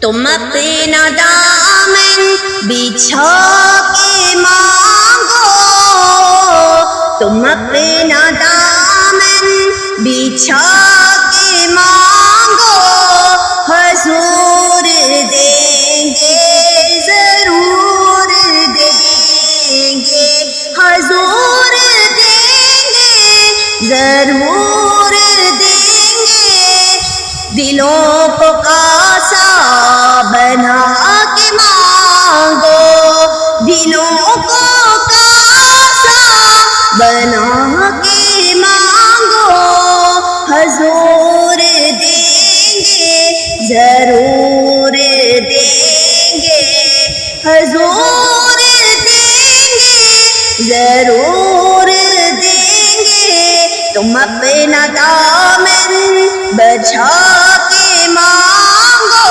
تم اپنا دامن بچھا کے مانگو، تم اپنا دامن بچھا کے مانگو، حضور دیں گے ضرور دیں گے، حضور دیں گے ضرور دیں گے، دلوں کو کاسا بنا کے مانگو، دلوں کو کاسا بنا کے مانگو، حضور دیں گے ضرور دیں گے، حضور دیں گے ضرور دیں گے، تم اپنا دامن بچھا کے مانگو،